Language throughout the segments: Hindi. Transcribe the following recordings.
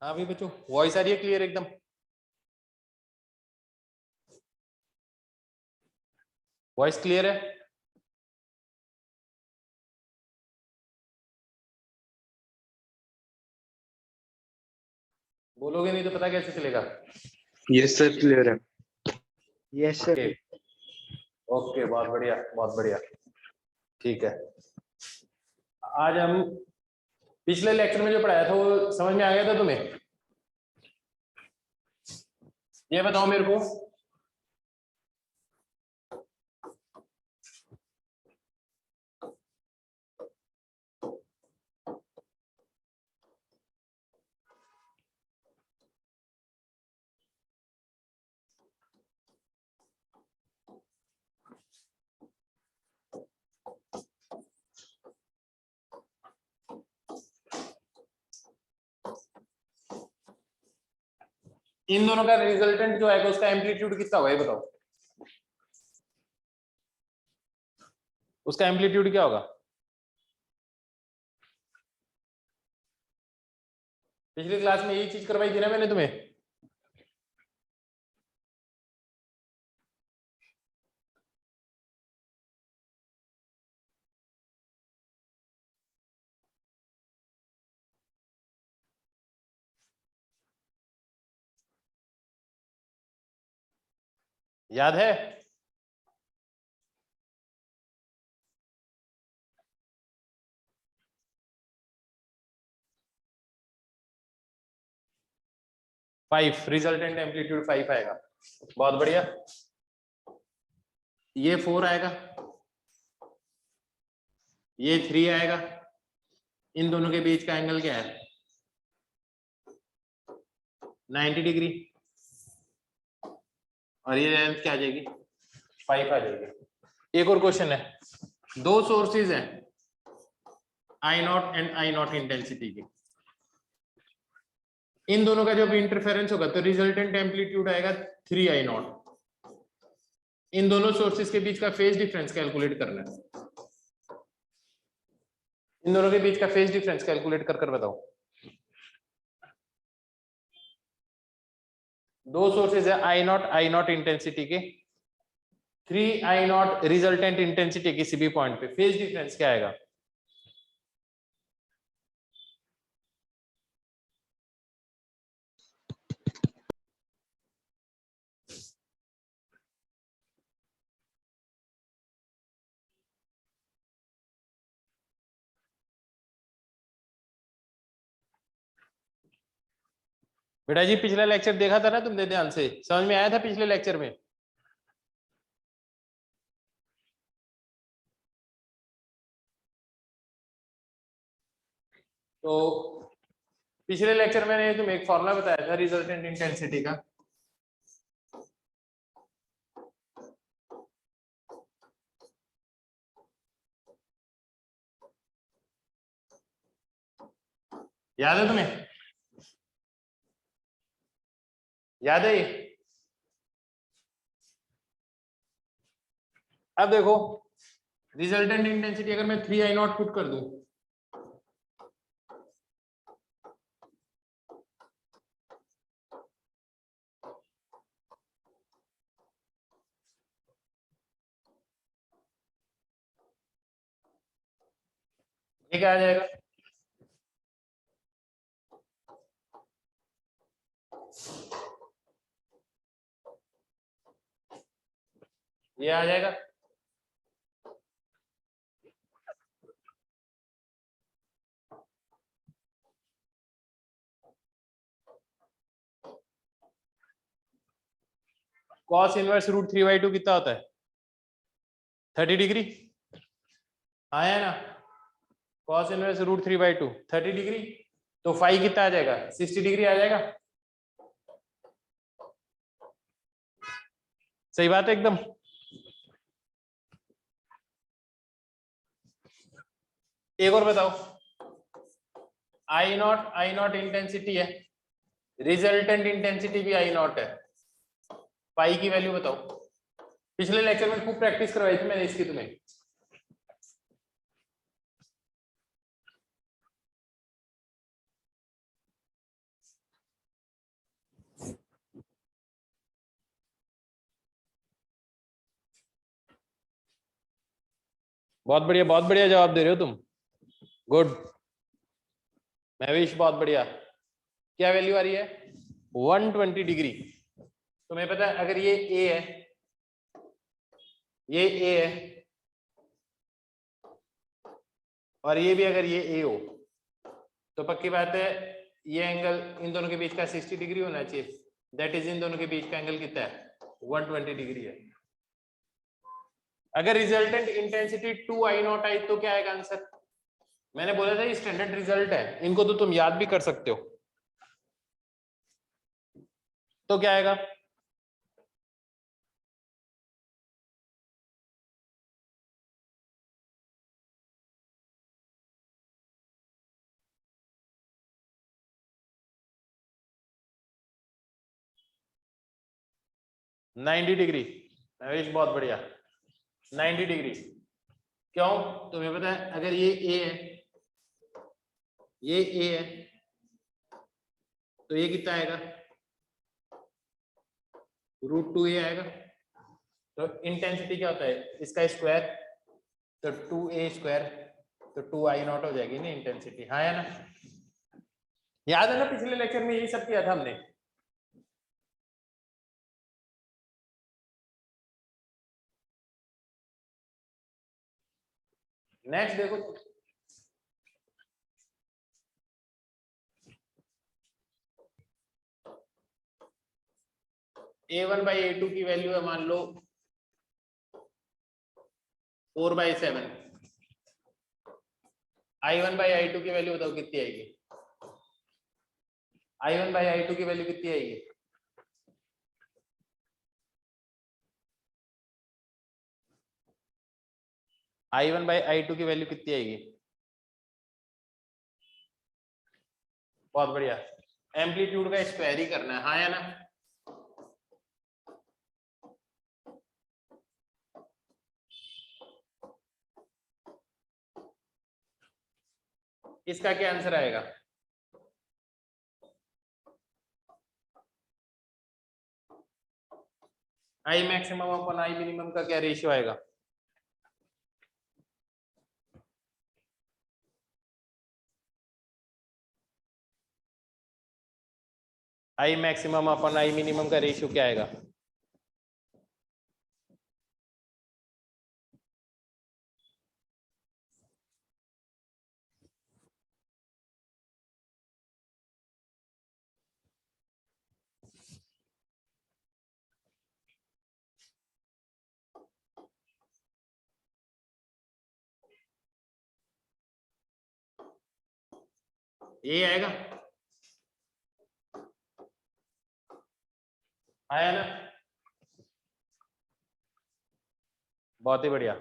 हाँ भी बच्चों, वॉइस आ रही है क्लियर एकदम? वॉइस क्लियर है? बोलोगे नहीं तो पता कैसे चलेगा? यस सर, क्लियर है। Yes sir. ओके ओके, बहुत बढ़िया बहुत बढ़िया। ठीक है, आज हम पिछले लेक्चर में जो पढ़ाया था वो समझ में आ गया था तुम्हें? ये बताओ मेरे को, इन दोनों का रिजल्टेंट जो है उसका एम्पलीट्यूड कितना होगा ये बताओ। उसका एम्पलीट्यूड क्या होगा? पिछली क्लास में यही चीज करवाई थी ना मैंने तुम्हें? याद है? फाइव, रिजल्टेंट एम्पलीट्यूड 5 आएगा। बहुत बढ़िया। ये 4 आएगा, ये 3 आएगा। इन दोनों के बीच का एंगल क्या है? 90 डिग्री। और ये लेंथ क्या आ जाएगी? 5 आ जाएगी। एक और क्वेश्चन है, दो सोर्सेज हैं I naught and I naught intensity की। इन दोनों का जब इंटरफेरेंस होगा तो रिजल्टेंट एम्पलीट्यूड आएगा 3 आई नॉट। इन दोनों सोर्सेज के बीच का फेज डिफरेंस कैलकुलेट करना है। इन दोनों के बीच का फेज डिफरेंस कैलकुलेट कर बताओ। दो सोर्सेज है आई नॉट इंटेंसिटी के, 3 आई नॉट रिजल्टेंट इंटेंसिटी किसी भी पॉइंट पे, फेज डिफरेंस क्या आएगा? बेटा जी पिछला लेक्चर देखा था ना तुमने ध्यान से? समझ में आया था पिछले लेक्चर में? तो पिछले लेक्चर में मैंने तुम्हें एक फॉर्मूला बताया था रिजल्टेंट इंटेंसिटी का। याद है तुम्हें? याद है ये? अब देखो, रिजल्टेंट इंटेंसिटी अगर मैं 3 आई नॉट पुट कर दूं, ये क्या आ जाएगा? ये आ जाएगा। cos इनवर्स रूट 3/2 कितना होता है? 30 डिग्री। आया ना? cos इनवर्स रूट 3/2 30 डिग्री। तो फाई कितना आ जाएगा? 60 डिग्री आ जाएगा। सही बात है एकदम। एक और बताओ, आई नॉट इंटेंसिटी है, रिजल्टेंट इंटेंसिटी भी आई नॉट है, पाई की वैल्यू बताओ। पिछले लेक्चर में खूब प्रैक्टिस करवाई थी मैंने इसकी तुम्हें। बहुत बढ़िया जवाब दे रहे हो तुम, गुड। महवेश बहुत बढ़िया। क्या वैल्यू आ रही है? 120 डिग्री। तुम्हें पता है अगर ये ए है, ये ए है, और ये भी अगर ये ए हो, तो पक्की बात है ये एंगल इन दोनों के बीच का 60 डिग्री होना चाहिए। दैट इज इन दोनों के बीच का एंगल कितना है? 120 डिग्री है। अगर रिजल्टेंट इंटेंसिटी 2I0 आई तो क्या आएगा आंसर? मैंने बोला था ये स्टैंडर्ड रिजल्ट है, इनको तो तुम याद भी कर सकते हो। तो क्या आएगा? Ninety degree. नवेश बहुत बढ़िया, 90 डिग्री। क्यों? तुम्हें पता है अगर ये ए है, ये ए है, तो ये कितना आएगा? √2a आएगा। तो इंटेंसिटी क्या होता है इसका स्क्वायर, तो 2a स्क्वायर, तो 2I0 हो जाएगी ना इंटेंसिटी। हाँ है ना? याद है ना पिछले लेक्चर में यही सब किया था हमने। नेक्स्ट देखो, A1/A2 की वैल्यू है मान लो 4/7। I1/I2 की वैल्यू बताओ कितनी आएगी? I1/I2 की वैल्यू कितनी आएगी? I1/I2 की वैल्यू कितनी आएगी? बहुत बढ़िया। एम्पलीट्यूड का स्क्वायर ही करना है, हाँ या ना? इसका क्या आंसर आएगा? I maximum upon I minimum का क्या रेशियो आएगा? I maximum upon I minimum का रेशियो क्या आएगा? ये आएगा, आया ना? बहुत ही बढ़िया।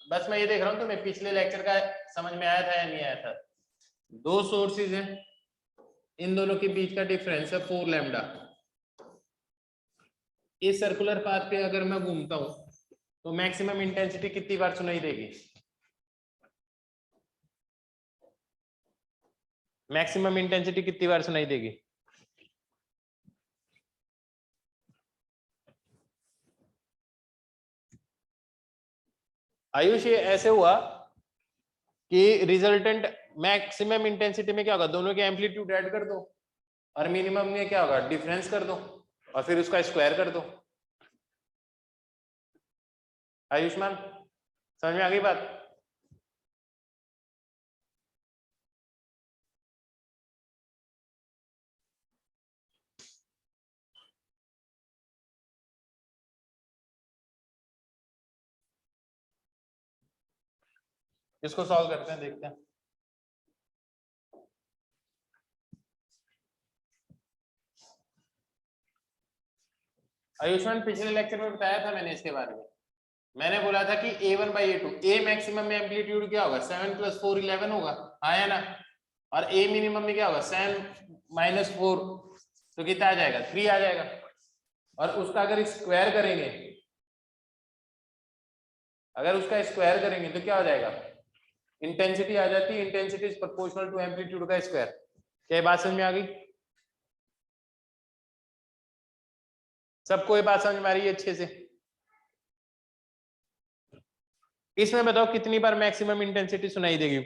बस मैं ये देख रहा हूँ तुम्हें पिछले लेक्चर का समझ में आया था या नहीं आया था। दो सोर्सेज हैं, इन दोनों के बीच का डिफरेंस है 4 लैम्डा। इस सर्कुलर पाथ पे अगर मैं घूमता हूं तो मैक्सिमम इंटेंसिटी कितनी बार सुनाई देगी? मैक्सिमम इंटेंसिटी कितनी बार सुनाई देगी? आयुष ये ऐसे हुआ कि रिजल्टेंट मैक्सिमम इंटेंसिटी में क्या होगा, दोनों के एम्पलीट्यूड ऐड कर दो, और मिनिमम में क्या होगा, डिफरेंस कर दो, और फिर उसका स्क्वायर कर दो। आयुष्मान समझ में आ गई बात? इसको सॉल्व करते हैं, देखते हैं। आयुष्मान पिछले लेक्चर में बताया था मैंने इसके बारे में। मैंने बोला था कि A1/A2, A मैक्सिमम में एम्पलीट्यूड क्या होगा, 7 + 4 11 होगा, हाँ या ना? और A मिनिमम में क्या होगा, 7 - 4, तो कितना आ जाएगा, 3 आ जाएगा। और उसका अगर स्क्वायर करेंगे, अगर उसका स्क्वायर करेंगे तो क्या हो जाएगा, इंटेंसिटी आ जाती है, intensity is proportional to amplitude का स्क्वायर। क्या बात समझ में आ गई? सबको ये बात समझ में आ रही है अच्छे से? इसमें बताओ कितनी बार मैक्सिमम इंटेंसिटी सुनाई देगी?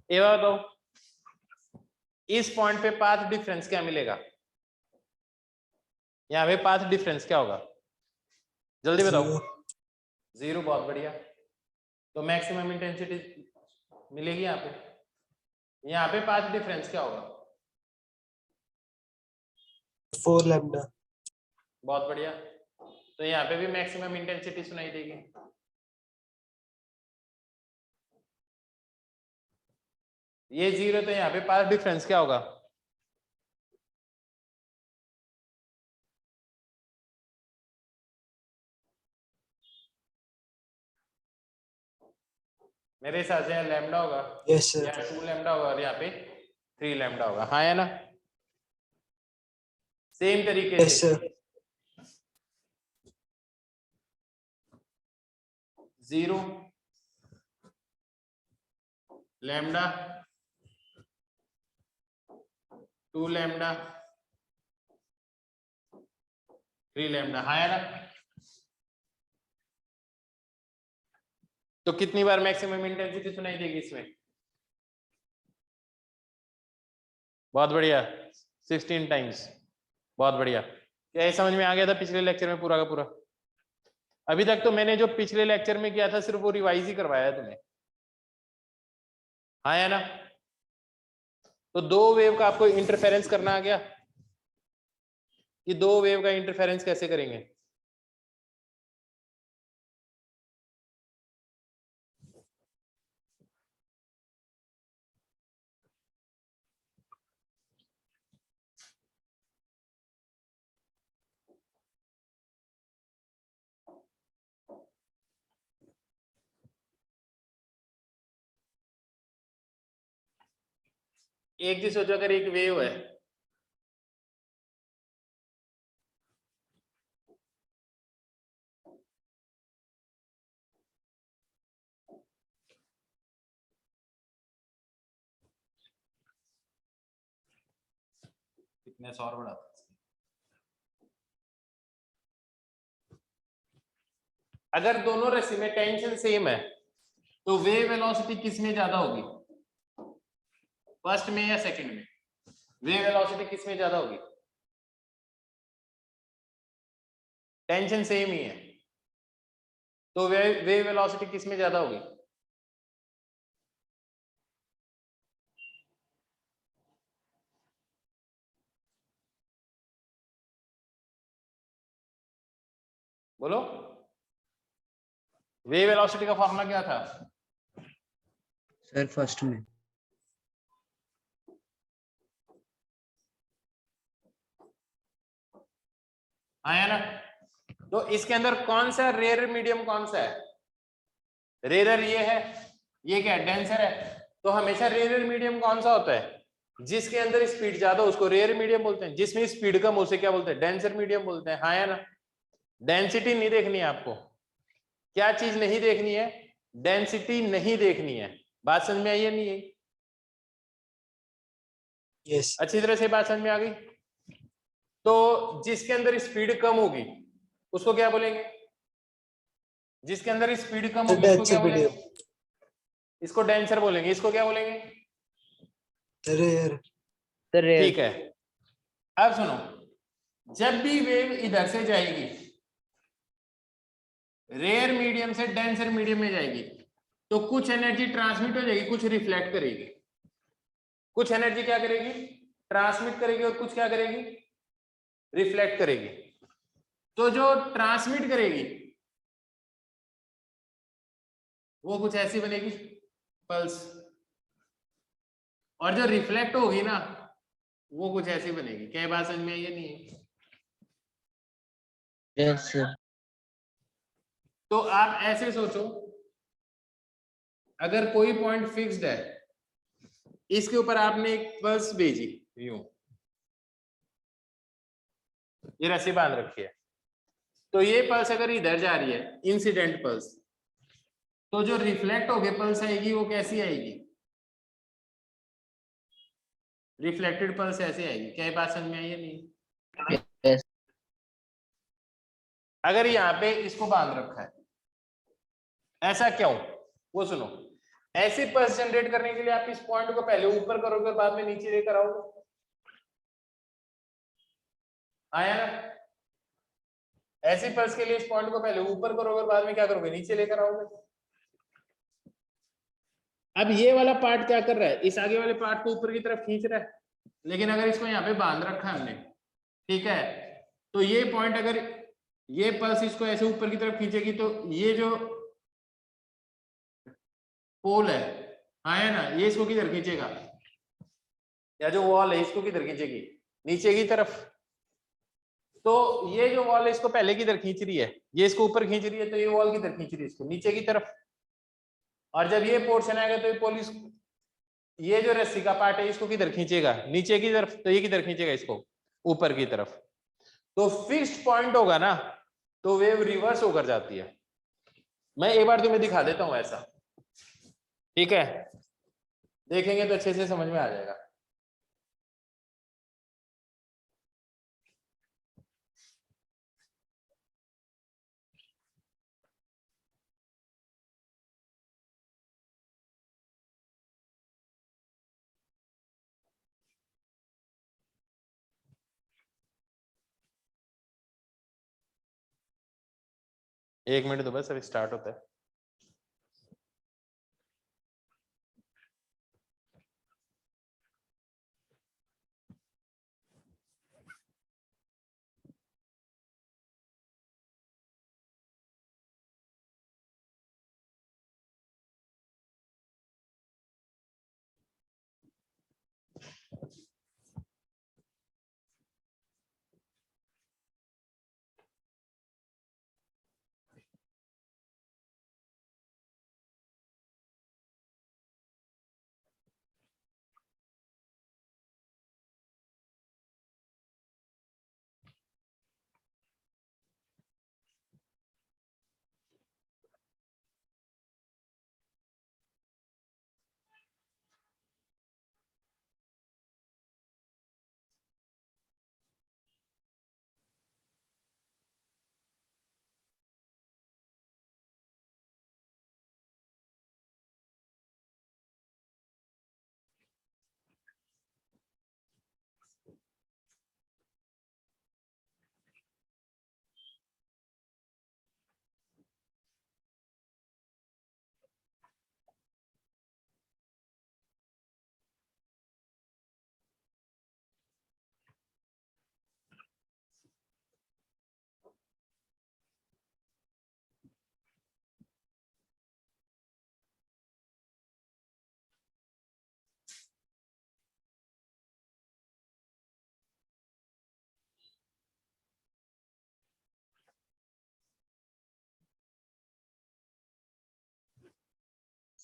ये बताओ इस पॉइंट पे पाथ डिफरेंस क्या मिलेगा? यहाँ पे पाथ डिफरेंस क्या होगा? जल्दी बताओ। 0। बहुत बढ़िया। तो मैक्सिमम इंटेंसिटी मिलेगी यहाँ पे। यहाँ पे पाथ डिफरेंस क्या होगा? 4 lambda. बहुत बढ़िया। तो यहाँ पे भी मैक्सिमम इंटेंसिटी सुनाई देगी। ये 0 तो यहाँ पे पाथ डिफरेंस क्या होगा? मेरे हिसाब से लैम्डा होगा। Yes sir. यहाँ 2 लैम्डा होगा और यहाँ पे 3 लैम्डा होगा। हाँ है ना? सेम तरीके Yes से sir. 0 lambda 2 lambda 3 lambda. हाँ है ना? तो कितनी बार मैक्सिमम इंटेंसिटी सुनाई देगी इसमें? बहुत बढ़िया, 16 टाइम्स। बहुत बढ़िया। क्या ये समझ में आ गया था पिछले लेक्चर में पूरा का पूरा? अभी तक तो मैंने जो पिछले लेक्चर में किया था सिर्फ वो रिवाइज ही करवाया है तुम्हें। हाँ या ना? तो 2 वेव का आपको इंटरफेरेंस करना आ गया कि 2 वेव का इंटरफेरेंस कैसे करेंगे? एक चीज सोचो, अगर एक वेव है कितने सौर बढ़ा, अगर दोनों रस्सी में टेंशन सेम है तो वेव वेलोसिटी किस में ज्यादा होगी? फर्स्ट में या सेकंड में? वेव वेलोसिटी किस में ज्यादा होगी? टेंशन सेम ही है तो वेव वेलोसिटी किस में ज्यादा होगी? बोलो। वेव वेलोसिटी का फॉर्मूला क्या था? सर फर्स्ट में। आया ना? तो इसके अंदर कौन सा रेयर मीडियम कौन सा है? रेयर ये है, ये क्या है? डेंसर है। तो हमेशा रेयर मीडियम कौन सा होता है? जिसके अंदर स्पीड ज्यादा उसको रेयर मीडियम बोलते हैं, जिसमें स्पीड कम उसे क्या बोलते हैं? डेंसर मीडियम बोलते हैं। हाँ या ना? डेंसिटी नहीं देखनी है आपको। क्या चीज नहीं देखनी है? डेंसिटी नहीं देखनी है। बात समझ में आई है नहीं आई? Yes. अच्छी तरह से बात समझ में आ गई? तो जिसके अंदर स्पीड कम होगी उसको क्या बोलेंगे? जिसके अंदर स्पीड कम होगी उसको क्या Denser बोलेंगे? medium. इसको डेंसर बोलेंगे। इसको क्या बोलेंगे? Rare. ठीक है। अब सुनो, जब भी वेव इधर से जाएगी रेयर मीडियम से डेंसर मीडियम में जाएगी तो कुछ एनर्जी ट्रांसमिट हो जाएगी, कुछ रिफ्लेक्ट करेगी। कुछ एनर्जी क्या करेगी? ट्रांसमिट करेगी और कुछ क्या करेगी? रिफ्लेक्ट करेगी। तो जो ट्रांसमिट करेगी वो कुछ ऐसी बनेगी, पल्स। और जो रिफ्लेक्ट होगी ना वो कुछ ऐसी बनेगी। क्या बात समझ में आई है नहीं? Yes sir. तो आप ऐसे सोचो, अगर कोई पॉइंट फिक्स्ड है, इसके ऊपर आपने एक पल्स भेजी, यूं ये रस्सी बांध रखी है, तो ये पल्स अगर इधर जा रही है, इंसिडेंट पल्स, तो जो रिफ्लेक्ट होके पल्स आएगी वो कैसी आएगी? रिफ्लेक्टेड पल्स ऐसे आएगी। क्या ये बात समझ में आई है? नहीं? Yes. अगर यहाँ पे इसको बांध रखा है, ऐसा क्यों? वो सुनो, ऐसी पल्स जनरेट करने के लिए आप इस पॉइंट को पहले ऊपर करोगे और बाद में नीचे लेकर आओगे। आया ना? ऐसी पल्स के लिए इस पॉइंट को पहले ऊपर करोगे और बाद में क्या करोगे? नीचे लेकर आओगे। अब ये वाला पार्ट क्या कर रहा है? इस आगे वाले पार्ट को ऊपर की तरफ खींच रहा है, लेकिन अगर इसको यहाँ पे बांध रखा है हमने, ठीक है, तो ये पॉइंट अगर ये पल्स इसको ऐसे ऊपर की तरफ खींचेगी, तो ये जो पोल है, आया ना, ये इसको किधर खींचेगा? या जो वॉल है इसको किधर खींचेगी? नीचे की तरफ। तो ये जो वॉल है इसको पहले किधर खींच रही है? ये इसको ऊपर खींच रही है, तो ये वॉल किधर खींच रही है? इसको नीचे की तरफ। और जब ये पोर्शन आएगा तो ये पोल ये जो रस्सी का पार्ट है इसको किधर खींचेगा? नीचे की तरफ। तो ये किधर खींचेगा? इसको ऊपर की तरफ। तो फिक्स्ड पॉइंट होगा ना, तो वेव रिवर्स होकर जाती है। मैं एक बार तुम्हें दिखा देता हूं ऐसा, ठीक है? देखेंगे तो अच्छे से समझ में आ जाएगा। एक मिनट तो बस, अभी स्टार्ट होता है।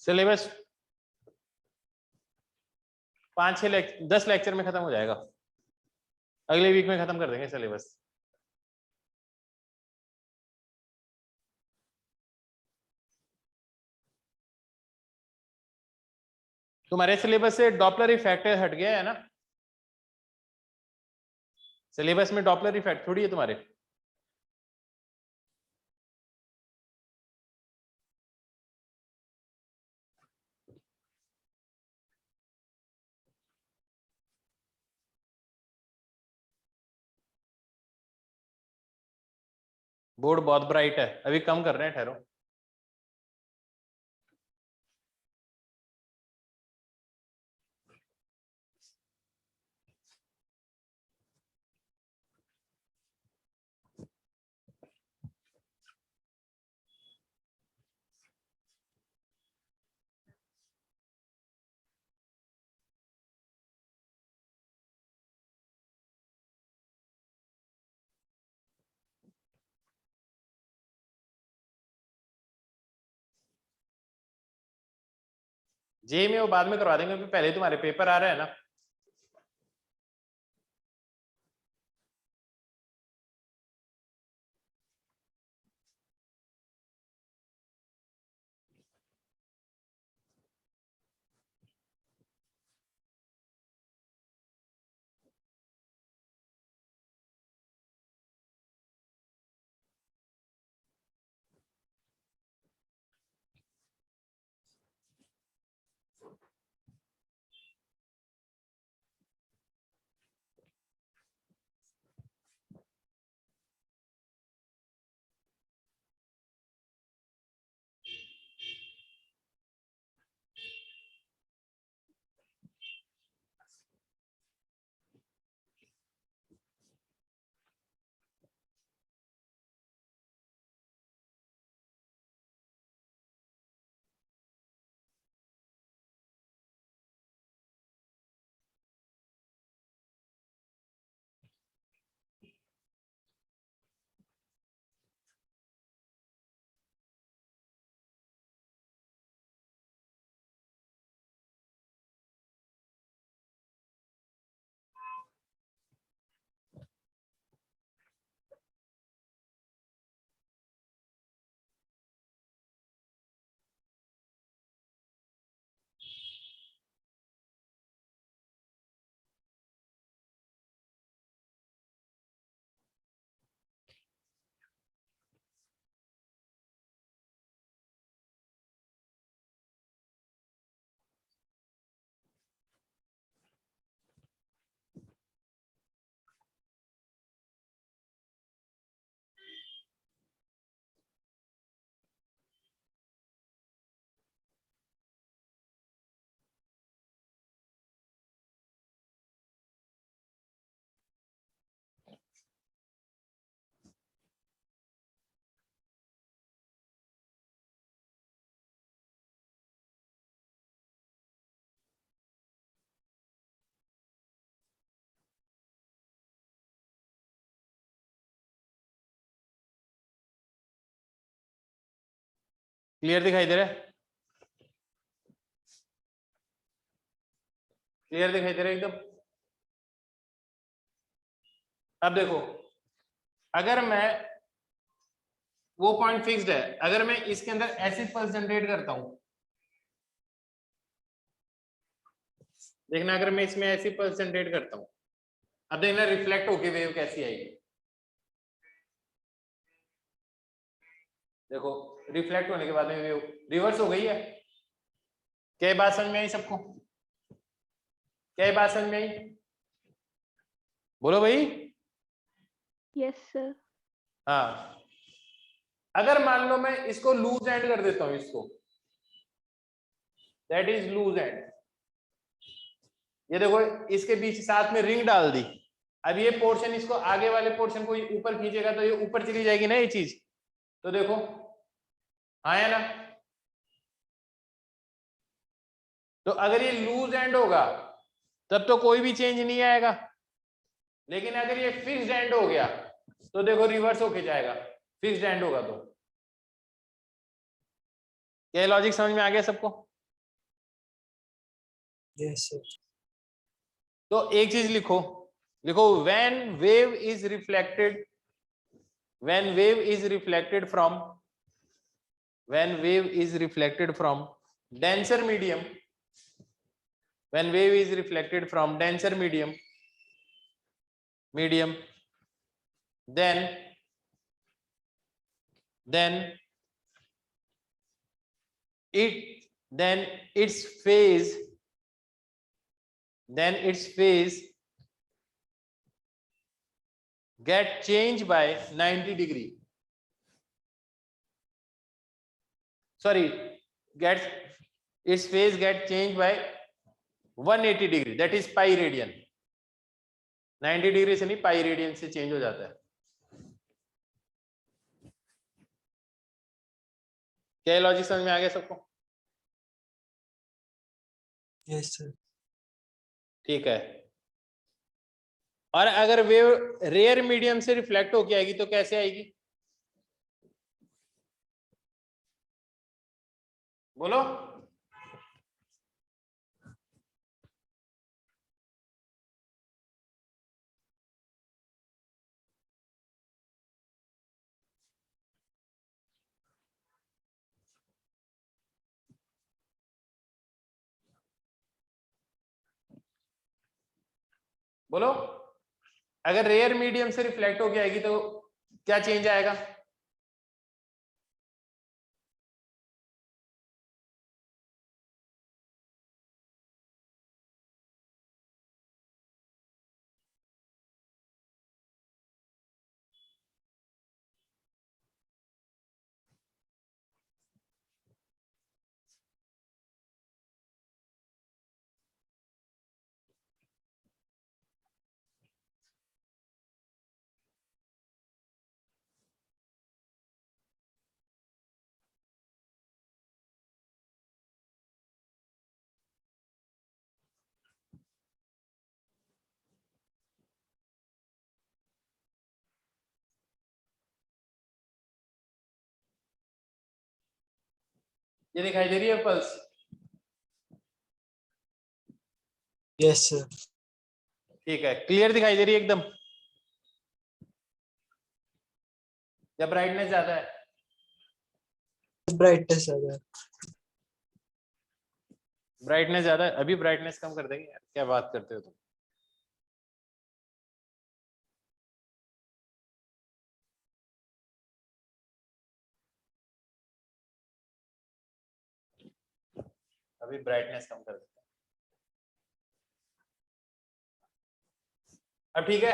सिलेबस 10 लेक्चर में खत्म हो जाएगा। अगले वीक में खत्म कर देंगे सिलेबस। तुम्हारे सिलेबस से डॉपलर इफेक्ट हट गया है ना? सिलेबस में डॉपलर इफेक्ट थोड़ी है तुम्हारे। बोर्ड बहुत ब्राइट है, अभी कम कर रहे हैं, ठहरो। जे में वो बाद में करवा देंगे, क्योंकि पहले तुम्हारे पेपर आ रहा है ना। क्लियर दिखाई दे रहा है? क्लियर दिखाई दे रहा है एकदम? अब देखो, अगर मैं, वो पॉइंट फिक्स्ड है, अगर मैं इसके अंदर ऐसे पल्स जनरेट करता हूं, देखना, अगर मैं इसमें ऐसी पल्स जनरेट करता हूं, अब देखना रिफ्लेक्ट होके वेव कैसी आएगी। देखो, रिफ्लेक्ट होने के बाद में वेव रिवर्स हो गई है। क्या ये बात समझ में आई सबको? क्या ये बात समझ में आई? बोलो भाई। Yes sir. हाँ, अगर मान लो मैं इसको लूज एंड कर देता हूं, इसको, दैट इज लूज एंड, ये देखो इसके बीच साथ में रिंग डाल दी, अब ये पोर्शन इसको आगे वाले पोर्शन को ऊपर खींचेगा तो ये ऊपर चली जाएगी ना ये चीज, तो देखो आया ना। तो अगर ये लूज एंड होगा तब तो कोई भी चेंज नहीं आएगा, लेकिन अगर ये फिक्स्ड एंड हो गया तो देखो रिवर्स होके जाएगा, फिक्स्ड एंड होगा तो। क्या लॉजिक समझ में आ गया सबको? Yes, sir. तो एक चीज लिखो, लिखो when wave is reflected, when wave is reflected from, when wave is reflected from denser medium, when wave is reflected from denser medium, then its phase, get changed by 90 degree, sorry, its phase get changed by 180 degree, that is pi radian, 90 degree से नहीं, पाई रेडियन से चेंज हो जाता है। क्या लॉजिक समझ में आ गया सबको? Yes, sir. ठीक है। और अगर वेव रेयर मीडियम से रिफ्लेक्ट होके आएगी तो कैसे आएगी? बोलो। बोलो, अगर रेयर मीडियम से रिफ्लेक्ट होके आएगी तो क्या चेंज आएगा? ये दिखाई दे रही है पल्स? Yes, sir. ठीक है, क्लियर दिखाई दे रही है एकदम? या ब्राइटनेस ज्यादा है? Brightness ज़्यादा है. ब्राइटनेस ज्यादा है, अभी ब्राइटनेस कम कर देंगे यार, क्या बात करते हो तुम? अभी ब्राइटनेस कम कर देते हैं। अब ठीक है?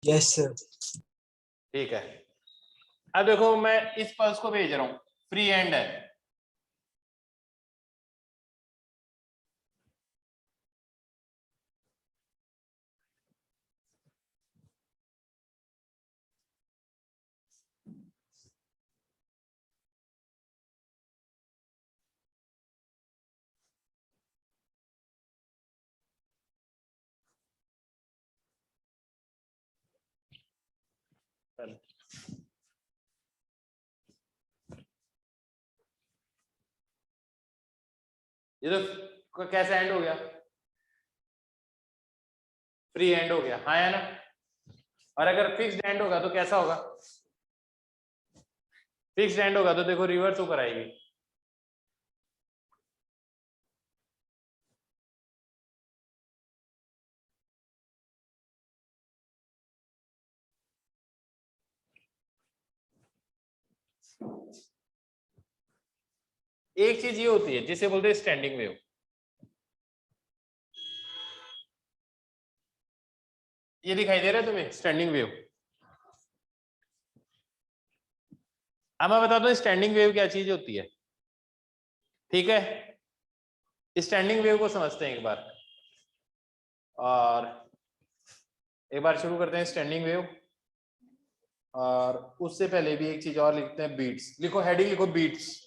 Yes, sir. ठीक है, अब देखो मैं इस पल्स को भेज रहा हूं, फ्री एंड है, ये तो कैसा एंड हो गया? फ्री एंड हो गया, हाँ या ना? और अगर फिक्स्ड एंड होगा तो कैसा होगा? फिक्स्ड एंड होगा तो देखो रिवर्स होकर आएगी, एक चीज ये होती है जिसे बोलते हैं स्टैंडिंग वेव। ये दिखाई दे रहा है तुम्हें स्टैंडिंग वेव? अब मैं बता दूं स्टैंडिंग वेव क्या चीज होती है, ठीक है? स्टैंडिंग वेव को समझते हैं एक बार, और एक बार शुरू करते हैं स्टैंडिंग वेव। और उससे पहले भी एक चीज और लिखते हैं, बीट्स लिखो, हेडिंग लिखो बीट्स,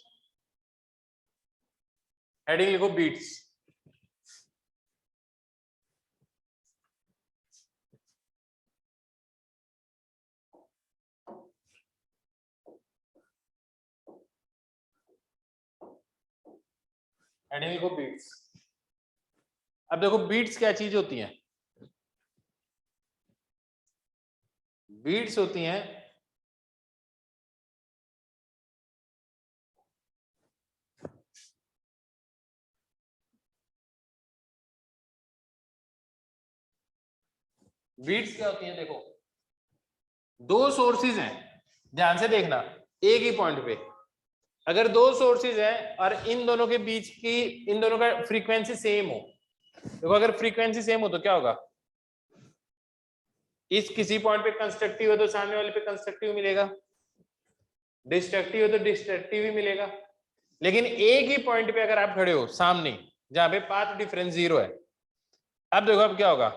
हेडिंग लिखो बीट्स। हेडिंग लिखो बीट्स। अब देखो बीट्स क्या चीज होती हैं? बीट्स होती हैं बीट्स क्या होती हैं? देखो दो सोर्सेज हैं, ध्यान से देखना, एक ही पॉइंट पे अगर दो सोर्सेज हैं और इन दोनों के बीच की, इन दोनों का फ्रीक्वेंसी सेम हो, देखो अगर फ्रीक्वेंसी सेम हो तो क्या होगा? इस किसी पॉइंट पे कंस्ट्रक्टिव है तो सामने वाले पे कंस्ट्रक्टिव मिलेगा, डिस्ट्रक्टिव है तो डिस्ट्रक्टिव ही मिलेगा। लेकिन एक ही पॉइंट पे अगर आप खड़े हो सामने, जहां पे पाथ डिफरेंस 0 है, अब देखो अब क्या होगा?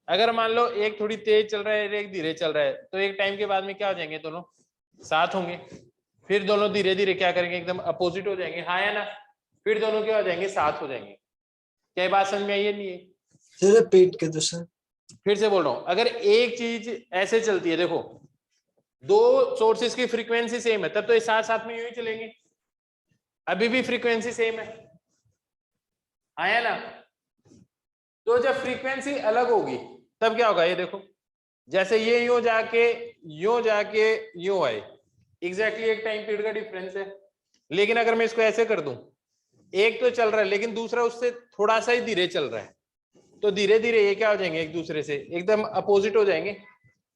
अगर मान लो एक थोड़ी तेज चल रहा है, एक धीरे चल रहा है, तो एक टाइम के बाद में क्या हो जाएंगे? दोनों साथ होंगे, फिर दोनों धीरे धीरे क्या करेंगे? एकदम अपोजिट हो जाएंगे, हाँ या ना? फिर दोनों क्या हो जाएंगे? साथ हो जाएंगे। क्या बात समझ में आई है? नहीं है? Sir, repeat कर दो सर. फिर से बोल रहा हूं, अगर एक चीज ऐसे चलती है, देखो दो सोर्सेस की फ्रीक्वेंसी सेम है, तब तो ये साथ साथ में यूं ही चलेंगे, अभी भी फ्रीक्वेंसी सेम है, आया ना? तो जब फ्रीक्वेंसी अलग होगी तब क्या होगा? ये देखो, जैसे ये यूं जाके यूं आए, एग्जैक्टली एक टाइम पीरियड का डिफरेंस है। लेकिन अगर मैं इसको ऐसे कर दूं, एक तो चल रहा है लेकिन दूसरा उससे थोड़ा सा ही धीरे चल रहा है, तो धीरे धीरे ये क्या हो जाएंगे, एक दूसरे से एकदम अपोजिट हो जाएंगे,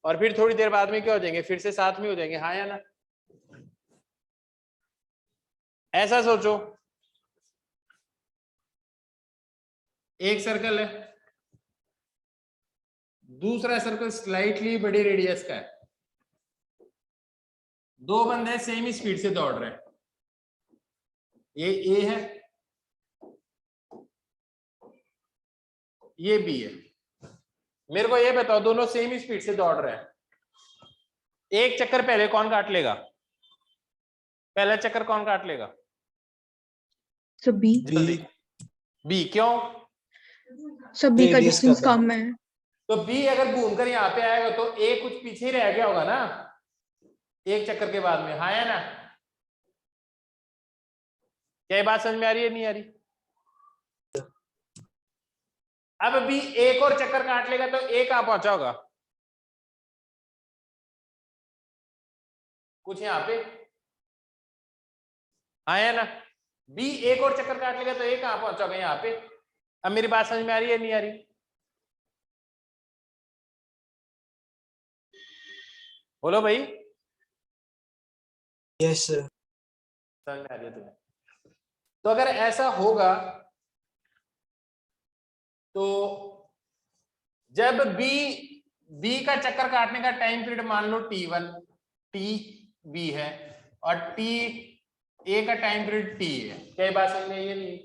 और फिर थोड़ी देर बाद में क्या हो जाएंगे, फिर से साथ में हो जाएंगे, हाँ या ना। ऐसा सोचो, एक सर्कल है, दूसरा सर्कल स्लाइटली बड़ी रेडियस का है, दो बंदे सेम ही स्पीड से दौड़ रहे हैं, ये ए है, ये बी है। मेरे को ये बताओ, दोनों सेम ही स्पीड से दौड़ रहे हैं, एक चक्कर पहले कौन काट लेगा, पहला चक्कर कौन काट लेगा? Sir B. जल्दी। बी, क्यों? सर बी का Radius डिस्टेंस का कम है। तो बी अगर घूमकर यहाँ पे आएगा तो ए कुछ पीछे ही रह गया होगा ना एक चक्कर के बाद में, हाँ या ना। क्या ये बात समझ में आ रही है, नहीं आ रही? अब बी एक और चक्कर काट लेगा तो ए कहां पहुंचा होगा, कुछ यहाँ पे, हाँ या ना। बी एक और चक्कर काट लेगा तो ए कहां पहुंचा होगा, यहाँ पे। अब मेरी बात समझ में आ रही है, नहीं आ रही? बोलो भाई, Yes, sir. समझ में आ रही है तुम्हें? तो अगर ऐसा होगा तो जब बी का चक्कर काटने का टाइम पीरियड मान लो T1, टी बी है, और टी ए का टाइम पीरियड टी है, क्या बात समझ में? ये नहीं,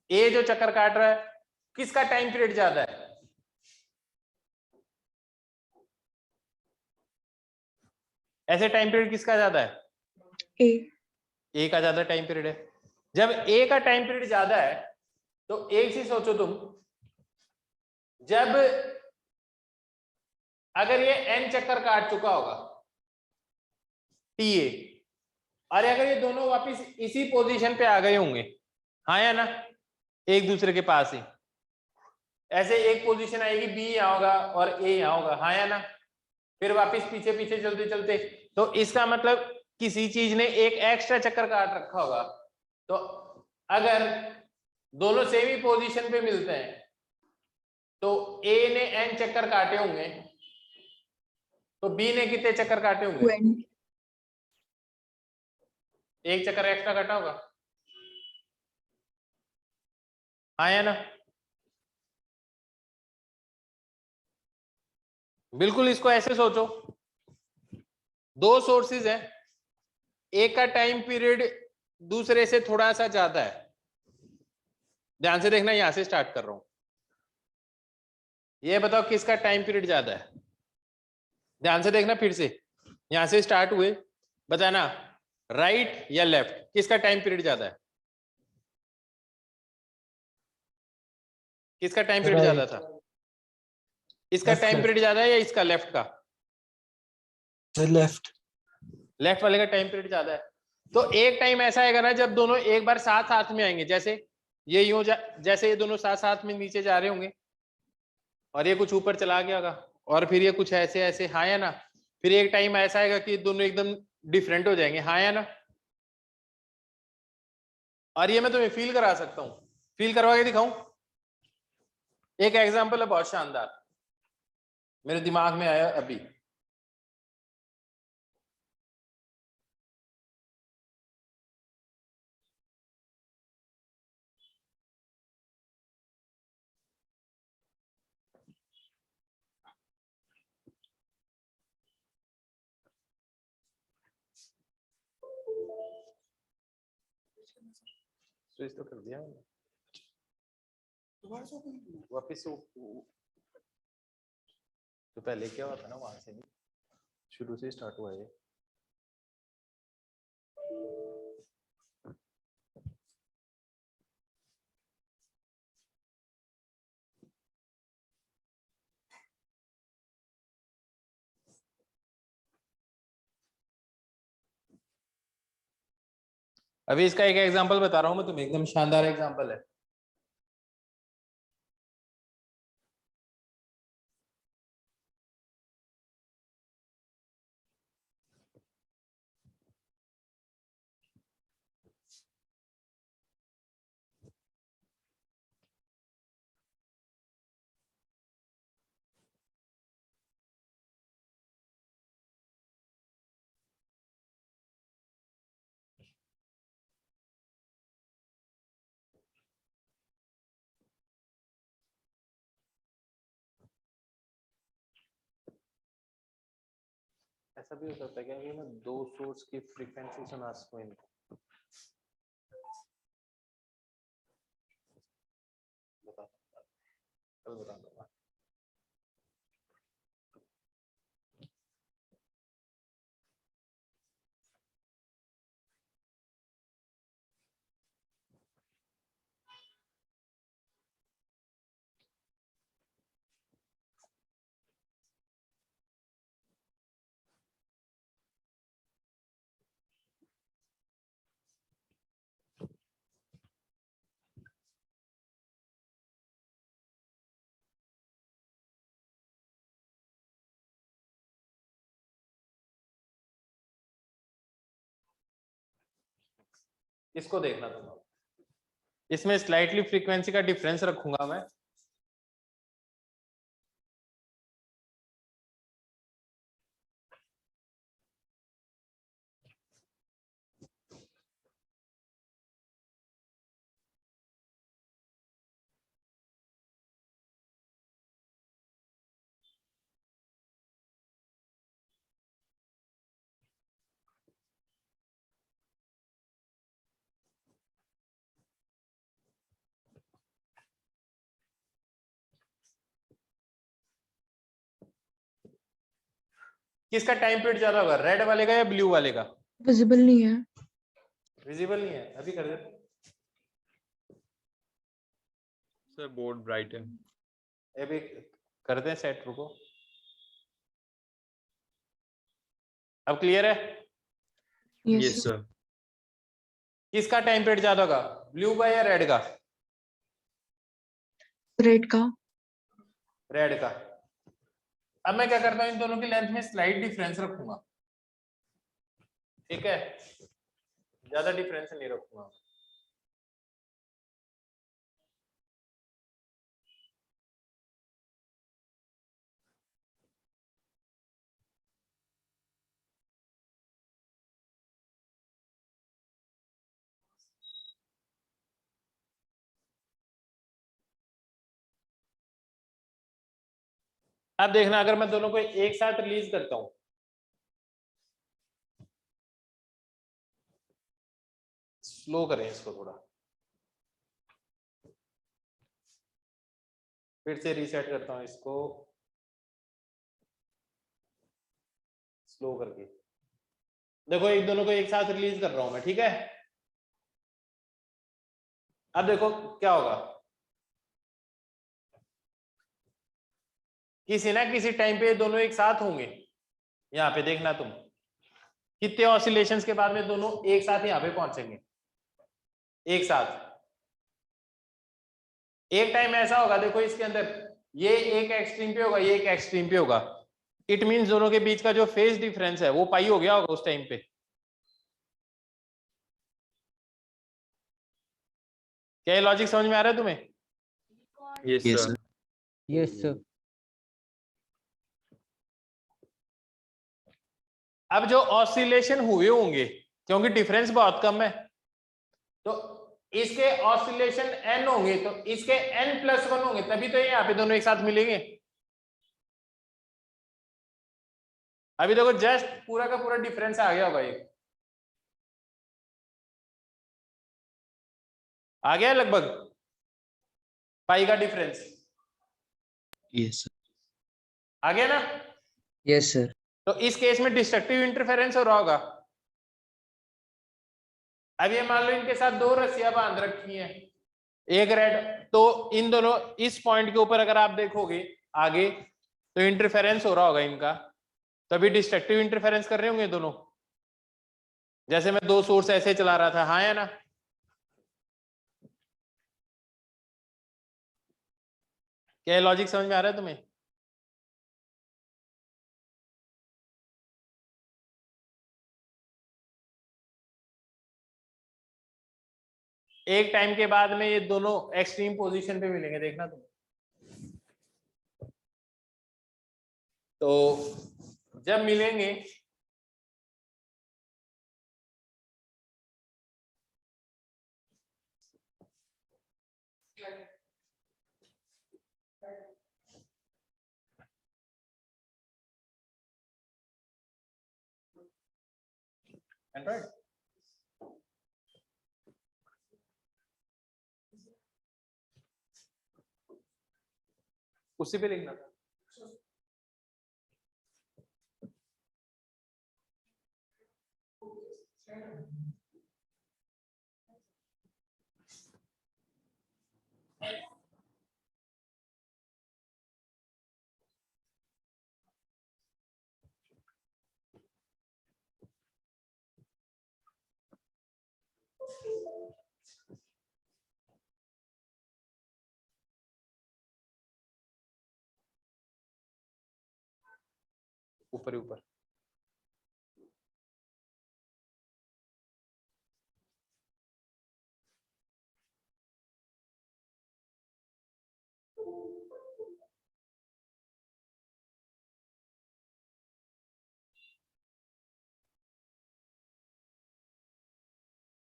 ए जो चक्कर काट रहा है किसका टाइम पीरियड ज्यादा है? ऐसे टाइम पीरियड किसका ज्यादा है? ए का ज्यादा टाइम पीरियड है। जब ए का टाइम पीरियड ज्यादा है तो एक चीज सोचो तुम, जब अगर ये एन चक्कर काट चुका होगा टी ए, और अगर ये दोनों वापस इसी पोजीशन पे आ गए होंगे, हाँ या ना, एक दूसरे के पास ही, ऐसे एक पोजीशन आएगी बी यहाँ होगा और ए यहाँ होगा, हाँ या ना, फिर वापस पीछे पीछे चलते चलते, तो इसका मतलब किसी चीज ने एक एक्स्ट्रा चक्कर काट रखा होगा। तो अगर दोनों सेम ही पोजीशन पे मिलते हैं तो ए ने एन चक्कर काटे होंगे, तो बी ने कितने चक्कर काटे होंगे? एक चक्कर एक्स्ट्रा काटा होगा, हाँ या ना। बिल्कुल इसको ऐसे सोचो, दो सोर्सेज हैं, एक का टाइम पीरियड दूसरे से थोड़ा सा ज्यादा है, ध्यान से देखना, यहां से स्टार्ट कर रहा हूं, ये बताओ किसका टाइम पीरियड ज्यादा है, ध्यान से देखना, फिर से यहां से स्टार्ट हुए, बताना राइट या लेफ्ट, किसका टाइम पीरियड ज्यादा है, किसका टाइम पीरियड ज्यादा था? इसका Left, टाइम left. पीरियड ज्यादा है या इसका, लेफ्ट का? Sir, left. लेफ्ट वाले का टाइम पीरियड ज्यादा है। तो एक टाइम ऐसा आएगा ना जब दोनों एक बार साथ साथ में आएंगे, जैसे ये यूं जैसे ये दोनों साथ साथ में नीचे जा रहे होंगे और ये कुछ ऊपर चला गया होगा, और फिर ये कुछ ऐसे ऐसे, हाँ या ना। फिर एक टाइम ऐसा आएगा कि दोनों एकदम डिफरेंट हो जाएंगे, हाँ या ना। और ये मैं तुम्हें फील करा सकता हूं, फील करवा के दिखाऊं। एक एग्जांपल है बहुत शानदार, मेरे दिमाग में आया अभी। स्विच तो कर दिया मैंने, वापिस तो पहले क्या हुआ था ना, वहां से नहीं, शुरू से स्टार्ट हुआ है। अभी इसका एक एग्जांपल बता रहा हूं मैं तुम्हें, एकदम शानदार एग्जांपल है। ऐसा भी हो सकता है क्या कि मैं दो सोर्स की फ्रीक्वेंसी सुना सकूं इनको? कल बता दूंगा। इसको देखना तुम, इसमें स्लाइटली फ्रीक्वेंसी का डिफरेंस रखूंगा मैं। किसका टाइम पीरियड ज्यादा होगा, रेड वाले का या ब्लू वाले का? विजिबल नहीं है। विजिबल नहीं है, अभी कर दे। सर बोर्ड ब्राइट है। अभी कर दें सेट, रुको। अब क्लियर है? Yes yes sir. किसका टाइम पीरियड ज्यादा होगा, ब्लू का या रेड का? रेड का। रेड का। अब मैं क्या करता हूं, इन दोनों की लेंथ में स्लाइट डिफरेंस रखूंगा, ठीक है? ज्यादा डिफरेंस नहीं रखूंगा। अब देखना, अगर मैं दोनों को एक साथ रिलीज करता हूं, स्लो करें इसको थोड़ा, फिर से रीसेट करता हूं इसको स्लो करके। देखो, एक दोनों को एक साथ रिलीज कर रहा हूं मैं, ठीक है? अब देखो क्या होगा, किसी ना किसी टाइम पे ये दोनों एक साथ होंगे। यहाँ पे देखना तुम, कितने ऑसिलेशंस के बाद में दोनों एक साथ यहाँ पे पहुंचेंगे, एक साथ। एक टाइम ऐसा होगा, देखो इसके अंदर ये एक एक्सट्रीम पे होगा, ये एक एक्सट्रीम पे होगा। इट मींस दोनों के बीच का जो फेज डिफरेंस है वो पाई हो गया होगा उस टाइम पे। क्या ये लॉजिक समझ में आ रहा है तुम्हें? Yes Yes, sir. sir. Yes, sir. अब जो ऑसिलेशन हुए होंगे, क्योंकि डिफरेंस बहुत कम है, तो इसके ऑसिलेशन n होंगे, तो इसके n+1 होंगे, तभी तो ये यहाँ पे दोनों एक साथ मिलेंगे। अभी देखो जस्ट पूरा का पूरा डिफरेंस आ गया होगा, ये आ गया लगभग पाई का डिफरेंस, Yes, sir. आ गया ना? Yes, sir. तो इस केस में डिस्ट्रक्टिव इंटरफेरेंस हो रहा होगा। अब ये मान लो इनके साथ दो रस्सियां बांध रखी हैं, एक रेड, तो इन दोनों इस पॉइंट के ऊपर अगर आप देखोगे आगे, तो इंटरफेरेंस हो रहा होगा इनका, तभी डिस्ट्रक्टिव इंटरफेरेंस कर रहे होंगे दोनों। जैसे मैं दो सोर्स ऐसे चला रहा था, हाँ या ना? क्या लॉजिक समझ में आ रहा है तुम्हें? एक टाइम के बाद में ये दोनों एक्सट्रीम पोजीशन पे मिलेंगे, देखना तुम। तो जब मिलेंगे एंड्रॉइड उसी पे लिखना था। ऊपर ही ऊपर।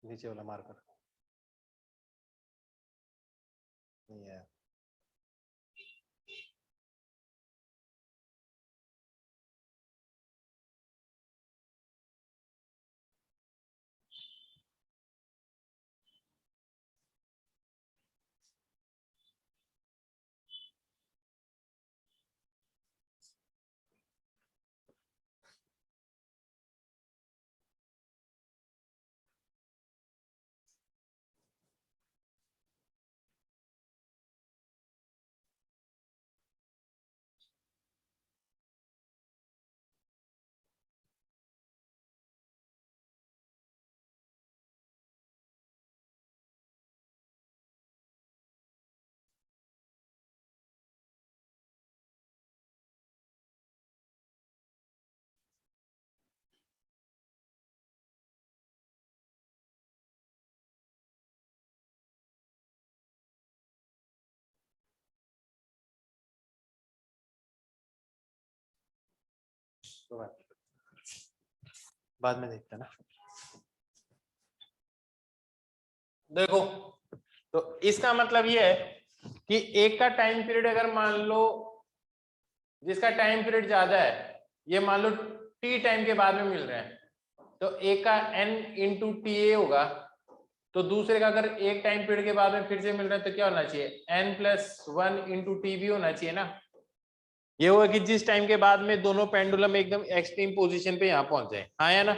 नीचे वाला मार्कर नहीं है। तो बाद में देखते हैं ना। देखो तो इसका मतलब ये है कि एक का टाइम पीरियड अगर मान लो जिसका टाइम पीरियड ज्यादा है, ये मान लो टी टाइम के बाद में मिल रहे हैं, तो एक का n इंटू टी ए होगा, तो दूसरे का अगर एक टाइम पीरियड के बाद में फिर से मिल रहा है तो क्या होना चाहिए, n प्लस 1 इंटू टी भी होना चाहिए ना। ये हुआ कि जिस टाइम के बाद में दोनों पेंडुलम एकदम एक्सट्रीम पोजीशन पे यहाँ पहुंच जाए, हाँ या ना।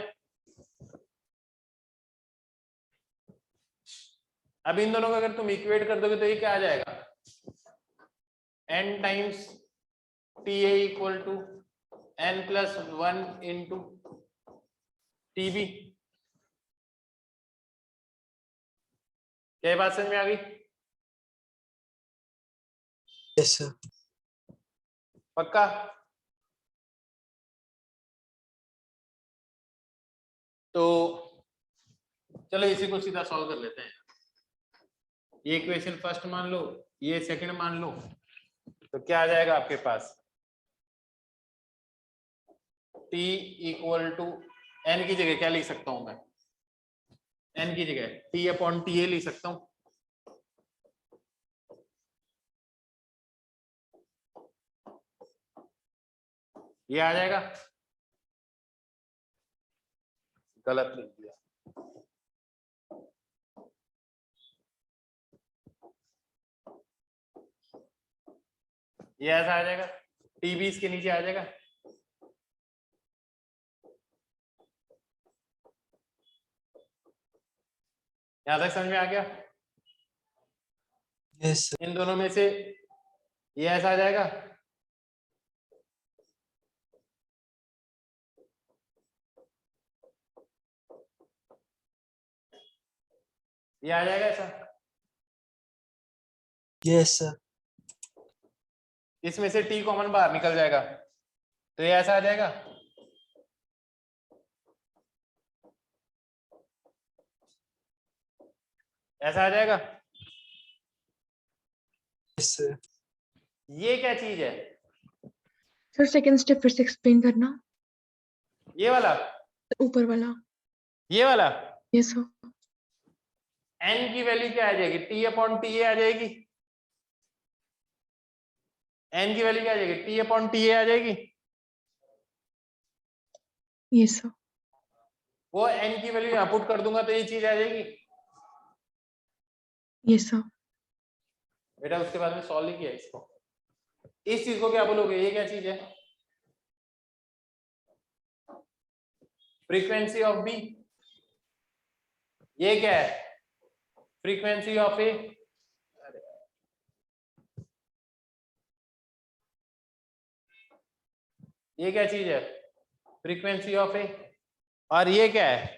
अब इन दोनों को अगर तुम इक्वेट कर दोगे तो ये क्या आ जाएगा, n times T A equal to n plus 1 into T B. क्या बात समझ में आ गई? Yes sir. पक्का? तो चलो इसी को सीधा सॉल्व कर लेते हैं। ये इक्वेशन फर्स्ट मान लो, ये सेकंड मान लो, तो क्या आ जाएगा आपके पास, t इक्वल टू n की जगह क्या लिख सकता हूं मैं, n की जगह t अपॉन टी ए लिख सकता हूं। ये आ जाएगा, गलत लिख दिया। ये ऐसा आ जाएगा, टी भी इसके नीचे आ जाएगा। यहां तक समझ में आ गया? Yes sir. इन दोनों में से ये ऐसा आ जाएगा, ये आ जाएगा ऐसा, यस सर। इसमें से t कॉमन बाहर निकल जाएगा, तो ये ऐसा आ जाएगा। ऐसा आ जाएगा। Yes sir. ये क्या चीज है, सर सेकंड स्टेप फिर से एक्सप्लेन करना, ये वाला, ऊपर वाला। ये वाला यस सर। n की वैल्यू क्या आ जाएगी, t अपॉन टी ए आ जाएगी। n की वैल्यू क्या आ जाएगी, t अपॉन टी ए आ जाएगी। Yes sir. वो n की वैल्यू यहाँ पुट कर दूंगा तो ये चीज आ जाएगी Yes, sir. बेटा। उसके बाद में सॉल्व ही किया इसको। इस चीज को क्या बोलोगे? ये क्या चीज है? Frequency of B. ये क्या है? Frequency of A. ये क्या चीज है? Frequency of A. और ये क्या है?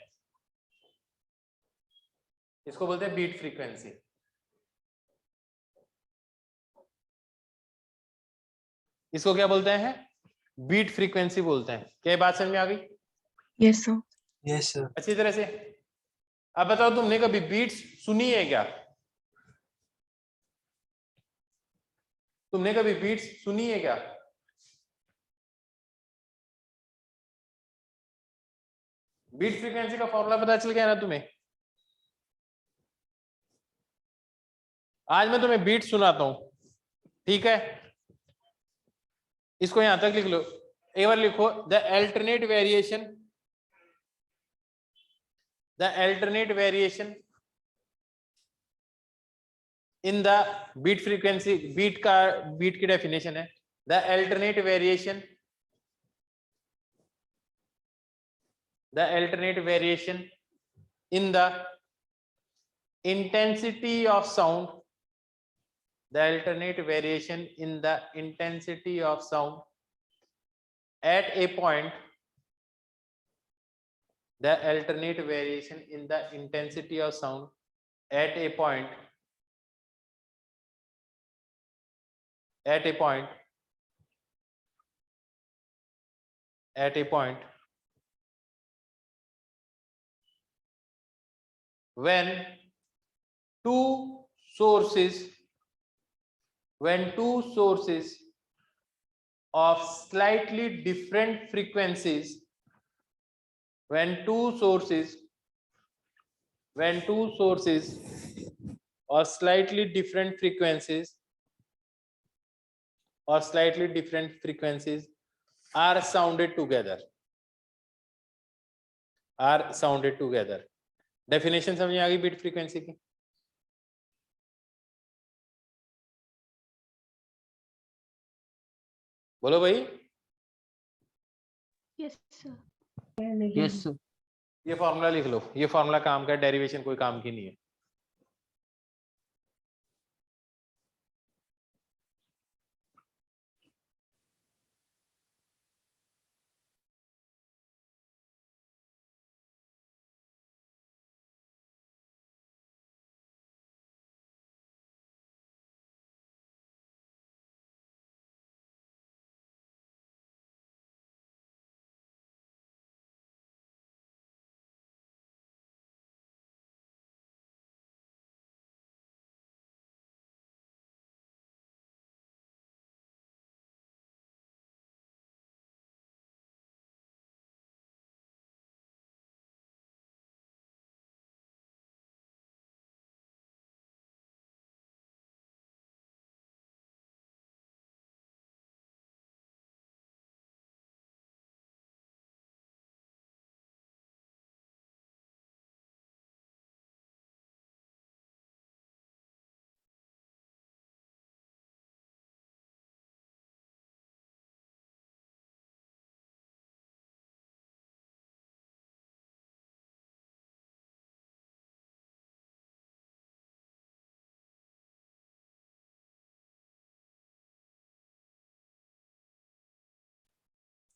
इसको बोलते हैं बीट फ्रीक्वेंसी। इसको क्या बोलते हैं? बीट फ्रीक्वेंसी बोलते हैं। क्या बात समझ में आ गई? Yes, sir. Yes, sir. अच्छी तरह से। अब बताओ, तुमने कभी बीट्स सुनी है क्या? तुमने कभी बीट्स सुनी है क्या? बीट फ्रीक्वेंसी का फॉर्मूला पता चल गया ना तुम्हें? आज मैं तुम्हें बीट सुनाता हूं, ठीक है? इसको यहां तक लिख लो। एक बार लिखो, the alternate variation in the beat frequency. Beat की डेफिनेशन है the alternate variation in the intensity of sound. The alternate variation in the intensity of sound at a point. The alternate variation in the intensity of sound at a point. At a point when two sources of slightly different frequencies or slightly different frequencies are sounded together. Definition समझ में आ गई बीट फ्रीक्वेंसी की? बोलो भाई। Yes, sir. Yes, sir. ये फॉर्मूला लिख लो। ये फॉर्मूला काम का, डेरिवेशन कोई काम की नहीं है।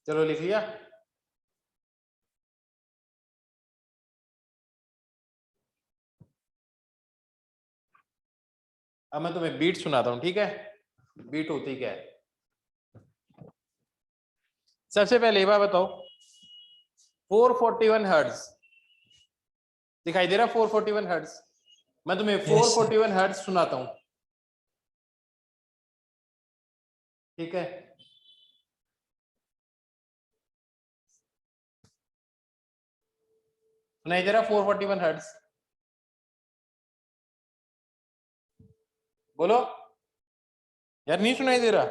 चलो लिख लिया। अब मैं तुम्हें बीट सुनाता हूं, ठीक है? बीट होती क्या है? सबसे पहले एक बात बताओ, 441 हर्ट्ज दिखाई दे रहा? 441 हर्ट्ज। मैं तुम्हें 441 हर्ट्ज सुनाता हूं, ठीक है? सुनाई दे रहा 441 हर्ट्ज? बोलो यार, नहीं सुनाई दे रहा?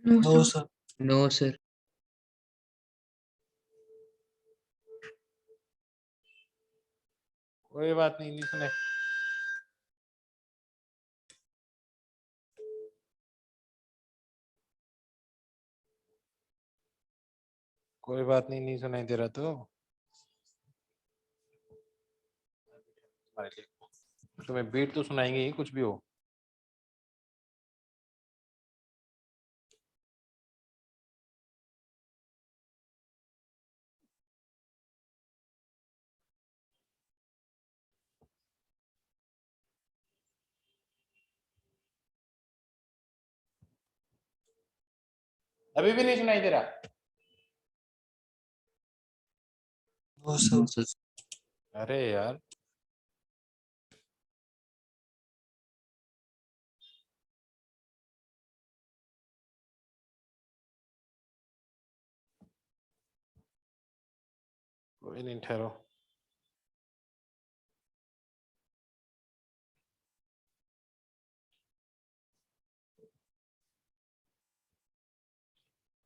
No, No, sir. sir. No, sir. कोई बात नहीं, नहीं सुने। कोई बात नहीं, नहीं सुनाई दे रहा तो तुम्हें बीट तो सुनाएंगे ही, कुछ भी हो। अभी भी नहीं सुनाई दे रहा? No sir. अरे यार, कोई नहीं, ठहरो।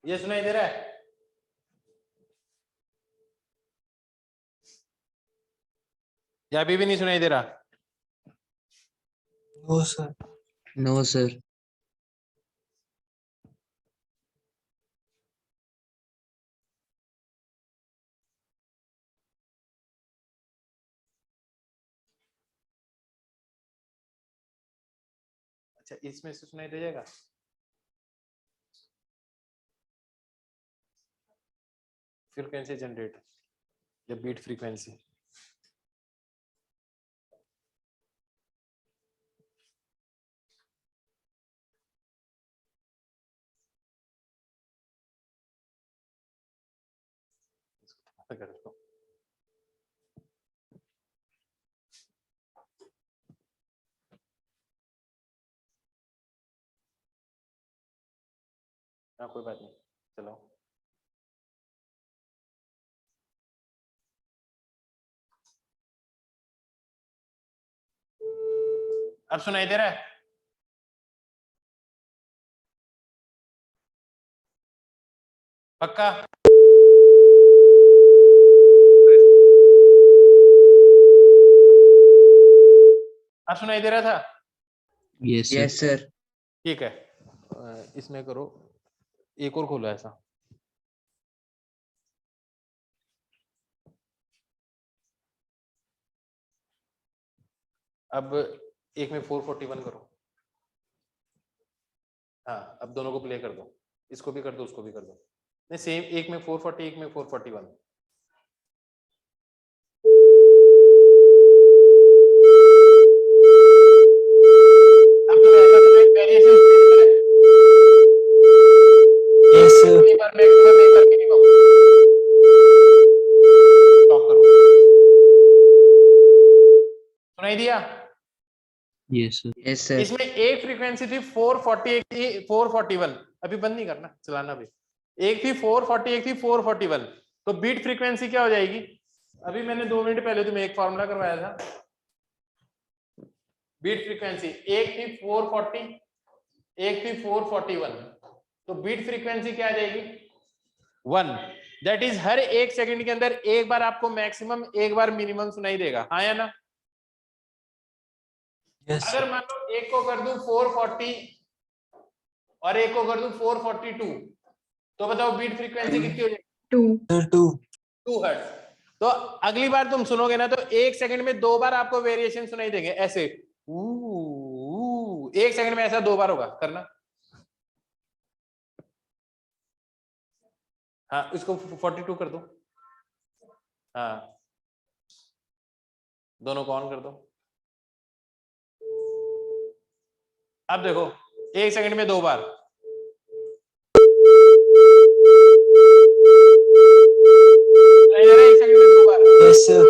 ये सुनाई दे रहा है? या अभी भी नहीं सुनाई दे रहा? No sir. No sir. अच्छा, इसमें से सुनाई दे जाएगा? फ्रीक्वेंसी जनरेट या बीट फ्रीक्वेंसी। कर दो। हाँ, कोई बात नहीं, चलो। अब सुनाई दे रहा है? पक्का? अब सुनाई दे रहा था? Yes sir. ठीक है, इसमें करो, एक और खोलो ऐसा। अब एक में 441 करो। हाँ, अब दोनों को प्ले कर दो, इसको भी कर दो, उसको भी कर दो। नहीं, सेम, एक में 440, एक में 441। अब तो वेरिएशन यस सर। एक बार मैक्सिमम, एक बार मिनिमम। स्टॉप करो। सुनाई दिया? Yes sir. Yes sir. इसमें एक फ्रीक्वेंसी थी 440, एक थी 441। अभी बंद नहीं करना, चलाना भी। एक थी 440, एक थी 441। तो बीट फ्रीक्वेंसी क्या हो जाएगी? अभी मैंने 2 मिनट पहले तुम्हें एक फॉर्मूला करवाया था। बीट फ्रीक्वेंसी एक थी 440, एक थी 441। तो बीट फ्रीक्वेंसी क्या आ जाएगी? 1। दैट इज हर एक सेकंड के अंदर एक बार आपको मैक्सिमम, एक बार मिनिमम सुनाई देगा, हाँ या ना? यस अगर मान लो एक को कर दूं 440 और एक को कर दूं 442, तो बताओ बीट फ्रीक्वेंसी कितनी हो जाएगी? 2. सर। 2 2 हर्ट्ज। तो अगली बार तुम सुनोगे ना, तो एक सेकंड में 2 बार आपको वेरिएशन सुनाई देंगे ऐसे। एक सेकंड में ऐसा 2 बार होगा, करना। हाँ, इसको 42 कर दो। हाँ, दोनों को ऑन कर दो। अब देखो, एक सेकंड में 2 बार। एक सेकंड में 2 बार। Yes sir. अब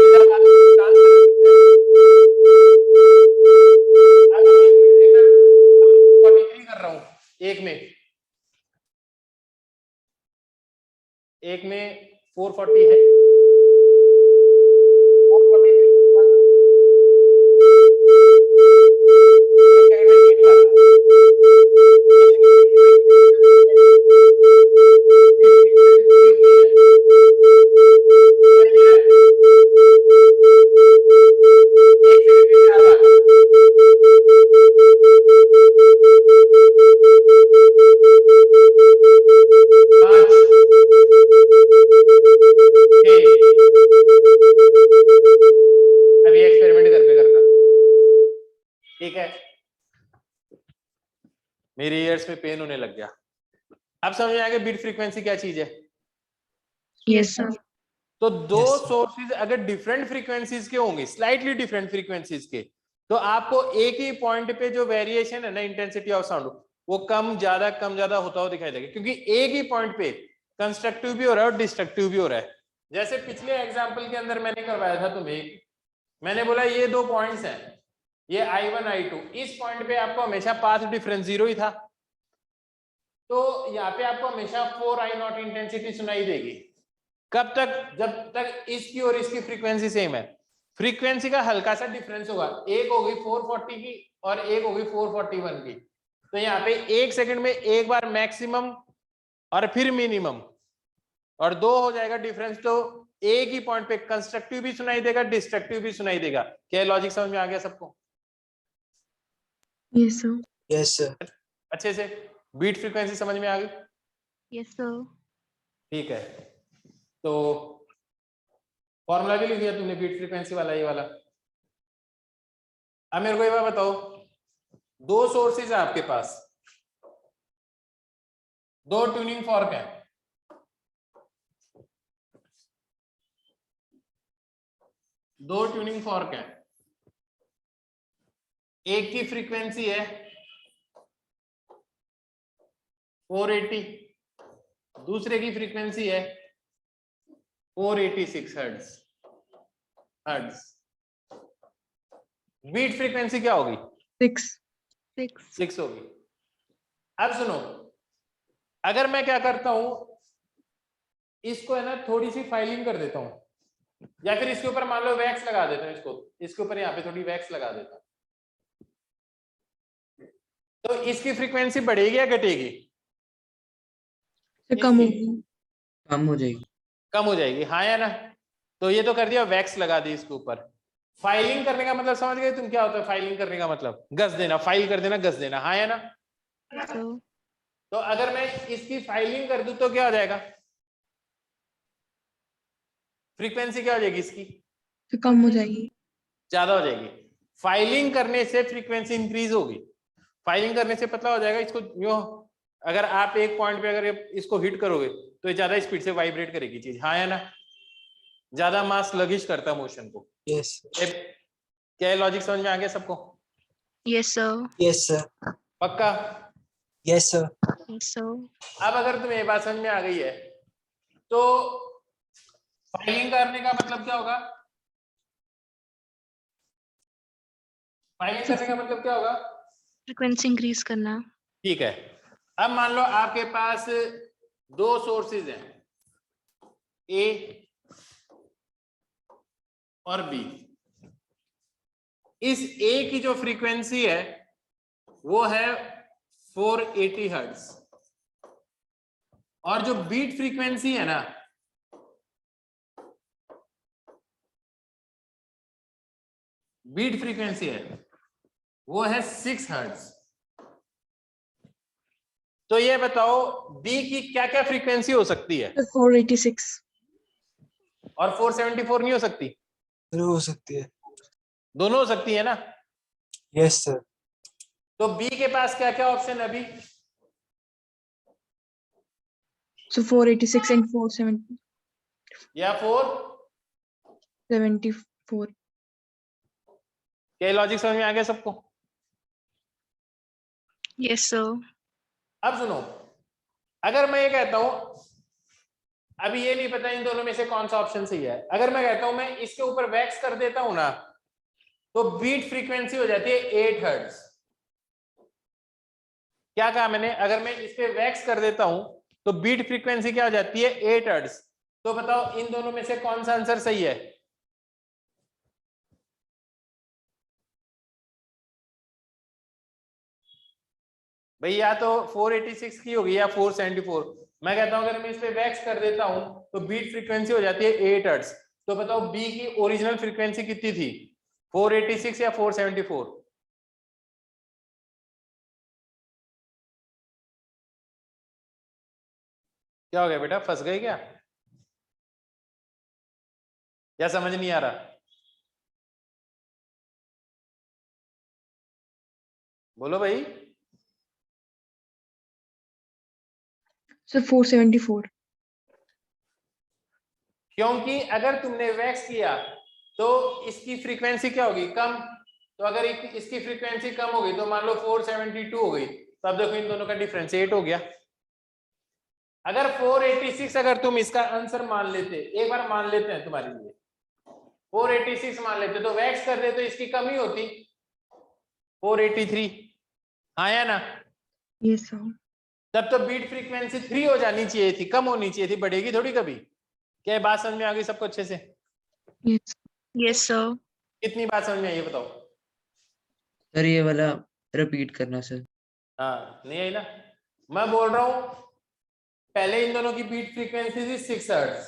इधर डांस कर रहा हूँ। एक में 440 है, 440 मेरे ईयर्स में पेन होने लग गया। अब समझ में आ गया बीट फ्रीक्वेंसी क्या चीज है। Yes, sir. तो दो Yes, sir. सोर्सेज अगर डिफरेंट फ्रीक्वेंसीज के होंगे, स्लाइटली डिफरेंट फ्रीक्वेंसीज के, तो आपको एक ही पॉइंट पे जो वेरिएशन है ना इंटेंसिटी ऑफ साउंड, वो कम ज्यादा होता हुआ दिखाई देगा, क्योंकि एक ही पॉइंट पे कंस्ट्रक्टिव भी हो रहा है और डिस्ट्रक्टिव भी हो रहा है। जैसे पिछले एग्जांपल के अंदर मैंने करवाया था तुम्हें, मैंने बोला ये दो पॉइंट्स हैं, ये I1 I2, इस पॉइंट पे आपको हमेशा पाथ डिफरेंस 0 ही था, तो यहाँ पे आपको हमेशा 4I0 इंटेंसिटी सुनाई देगी। कब तक? जब तक इसकी और इसकी फ्रीक्वेंसी सेम है। फ्रीक्वेंसी का हल्का सा डिफरेंस होगा, एक होगी 440 की और एक होगी 441 की, तो यहाँ पे एक सेकंड में एक बार मैक्सिमम और फिर मिनिमम, और दो हो जाएगा डिफरेंस, तो एक ही पॉइंट पे कंस्ट्रक्टिव भी सुनाई देगा, डिस्ट्रक्टिव भी सुनाई देगा। क्या लॉजिक समझ में आ गया सबको? Yes, sir. Yes, sir. अच्छे से बीट फ्रीक्वेंसी समझ में आ गई? Yes, sir. ठीक है, तो फॉर्मूला भी लिख दिया तुमने बीट फ्रीक्वेंसी वाला, ये वाला। अब मेरे को ये बात बताओ, दो सोर्सेज है आपके पास, दो ट्यूनिंग फॉर्क है, दो ट्यूनिंग फॉर्क है, एक की फ्रीक्वेंसी है 480, दूसरे की फ्रीक्वेंसी है 486 हर्ट्ज। बीट फ्रीक्वेंसी क्या होगी? 6. 6 होगी। अब सुनो, अगर मैं क्या करता हूं, इसको है ना थोड़ी सी फाइलिंग कर देता हूं, या फिर इसके ऊपर मान लो वैक्स लगा देता हूं, इसके ऊपर यहाँ पे थोड़ी वैक्स लगा देता हूं, तो इसकी फ्रीक्वेंसी बढ़ेगी या घटेगी? तो कम होगी। कम हो जाएगी। कम हो जाएगी, हाँ या ना? तो ये तो कर दिया, वैक्स लगा दी इसके ऊपर। फाइलिंग करने का मतलब समझ गए तुम क्या होता है? फाइलिंग करने का मतलब घस देना, फाइल कर देना, घस देना, हाँ या ना? Yes, sir. तो अगर मैं इसकी फाइलिंग कर दूं तो क्या हो जाएगा? फ्रीक्वेंसी क्या हो जाएगी इसकी? तो कम हो जाएगी। ज्यादा हो जाएगी। फाइलिंग करने से फ्रीक्वेंसी इंक्रीज होगी, फाइलिंग करने से पतला हो जाएगा। इसको यो, अगर आप एक पॉइंट पे अगर इसको हिट करोगे तो ये ज्यादा स्पीड से वाइब्रेट करेगी चीज, हाँ या ना? ज्यादा मास लगिश करता मोशन को। Yes. क्या लॉजिक समझ में आ गया सबको? Yes, sir. Yes, sir. पक्का? Yes, sir. Yes, sir. अब अगर तुम्हें ये बात समझ में आ गई है, तो फाइलिंग करने का मतलब क्या होगा? फाइलिंग करने का मतलब क्या होगा? Frequency increase करना. ठीक है, अब मान लो आपके पास दो सोर्सेज हैं, ए और बी। इस ए की जो फ्रीक्वेंसी है वो है 480 हर्ट्ज, और जो बीट फ्रीक्वेंसी है ना, बीट फ्रीक्वेंसी है वो है 6 हर्ट्ज। तो ये बताओ बी की क्या क्या फ्रीक्वेंसी हो सकती है? 486. और 474 नहीं हो सकती? हो सकती है। दोनों हो सकती है ना? Yes, sir. तो बी के पास क्या क्या ऑप्शन है अभी? So 486 and 470. या 74. क्या लॉजिक समझ में आ गया सबको? Yes, sir. अब सुनो, अगर मैं ये कहता हूं, अभी ये नहीं पता इन दोनों में से कौन सा ऑप्शन सही है, अगर मैं कहता हूं मैं इसके ऊपर वैक्स कर देता हूं ना, तो बीट फ्रीक्वेंसी हो जाती है 8 हर्ट्ज। क्या कहा मैंने? अगर मैं इस पे वैक्स कर देता हूं तो बीट फ्रीक्वेंसी क्या हो जाती है? 8 हर्ट्ज। तो बताओ इन दोनों में से कौन सा आंसर सही है? भाई या तो 486 की होगी या 474। मैं कहता हूं अगर मैं इस पे वैक्स कर देता हूं तो बीट फ्रीक्वेंसी हो जाती है 8 हर्ट्ज। तो बताओ बी की ओरिजिनल फ्रीक्वेंसी कितनी थी? 486 या 474? क्या हो गया बेटा, फंस गए क्या? या समझ नहीं आ रहा? बोलो भाई। सर 474. क्योंकि अगर तुमने वैक्स किया तो इसकी फ्रीक्वेंसी क्या होगी, कम। तो अगर इसकी फ्रीक्वेंसी कम होगी तो मान लो 472 हो गई, तो अब देखो इन दोनों का डिफरेंस 8 हो गया। अगर 486 अगर तुम इसका आंसर मान लेते, एक बार मान लेते हैं तुम्हारे लिए, 486 मान लेते तो वैक्स कर दे तो इसकी कमी होती 483, हाँ या ना। Yes, sir. तब तो बीट फ्रीक्वेंसी 3 हो जानी चाहिए थी, कम होनी चाहिए थी, बढ़ेगी थोड़ी कभी। क्या ये बात समझ में आ गई सबको अच्छे से? Yes. Yes, sir. कितनी बात समझ में आई ये बताओ? सर ये वाला रिपीट करना सर। हाँ नहीं आई ना। मैं बोल रहा हूं पहले इन दोनों की बीट फ्रीक्वेंसी थी 6 हर्ट्ज,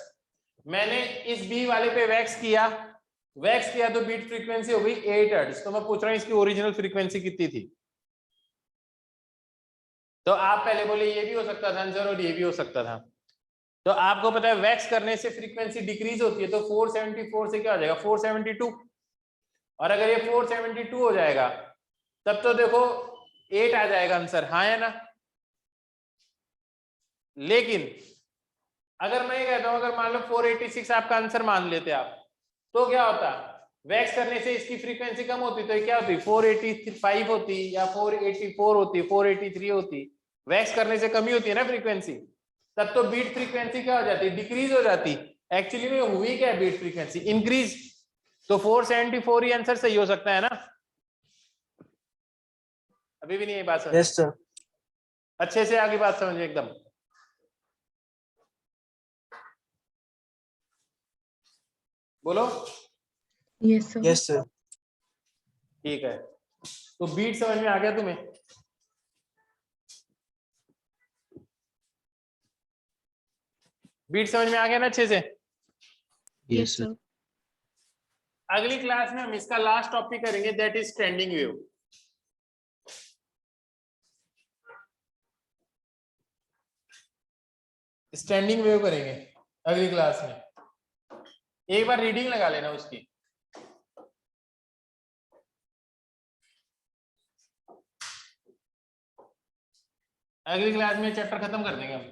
मैंने इस बी वाले पे वैक्स किया तो बीट फ्रीक्वेंसी हो गई 8 हर्ट्ज। तो मैं पूछ रहा हूं इसकी ओरिजिनल फ्रीक्वेंसी कितनी थी? तो आप पहले बोले ये भी हो सकता था आंसर और ये भी हो सकता था। तो आपको पता है वैक्स करने से फ्रीक्वेंसी डिक्रीज होती है, तो 474 से क्या हो जाएगा 472, और अगर ये 472 हो जाएगा तब तो देखो 8 आ जाएगा आंसर, हाँ या ना। लेकिन अगर मैं ये कहता हूं अगर मान लो 486 आपका आंसर मान लेते आप, तो क्या होता, वैक्स करने से इसकी फ्रीक्वेंसी कम होती तो ये क्या होती 485 होती या 484 होती, 483 होती। वैक्स करने से कमी होती है ना फ्रीक्वेंसी, तब तो बीट फ्रीक्वेंसी क्या हो जाती, डिक्रीज हो जाती। एक्चुअली में हुई क्या बीट फ्रीक्वेंसी, इंक्रीज। तो 474 ही आंसर सही हो सकता है ना। अभी भी नहीं ये बात समझ? Yes sir. अच्छे से आगे बात समझिए एकदम। बोलो। Yes, sir. Yes sir. ठीक है, तो बीट समझ में आ गया तुम्हें? बीट समझ में आ गया ना अच्छे से? Yes, sir. अगली क्लास में हम इसका लास्ट टॉपिक करेंगे, that is standing wave. Standing wave करेंगे अगली क्लास में। एक बार रीडिंग लगा लेना उसकी। अगली क्लास में चैप्टर खत्म कर देंगे हम।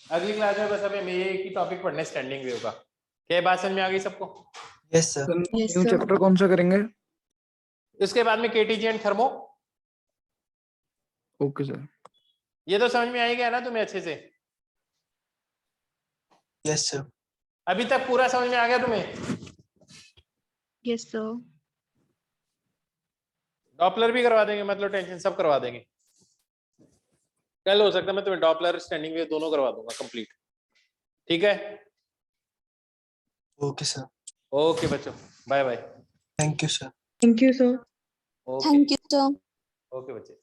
अगली क्लास में बस हमें ये एक ही टॉपिक पढ़ना है, स्टैंडिंग वेव का। क्या बात समझ में आ गई सबको? Yes sir. Yes, new sir. Chapter कौन सा करेंगे? उसके बाद में KTG and thermo. Okay sir. ये तो समझ में आ ही गया ना तुम्हें अच्छे से? Yes sir. अभी तक पूरा समझ में आ गया तुम्हें? Yes, sir. डॉपलर भी करवा देंगे, मतलब टेंशन, सब करवा देंगे। कल हो सकता है मैं तुम्हें डॉपलर स्टैंडिंग वेव दोनों करवा दूंगा कंप्लीट। ठीक है, ओके सर। ओके बच्चों, bye bye. Thank you sir. Thank you, sir. Okay Thank you, sir. Okay बच्चे।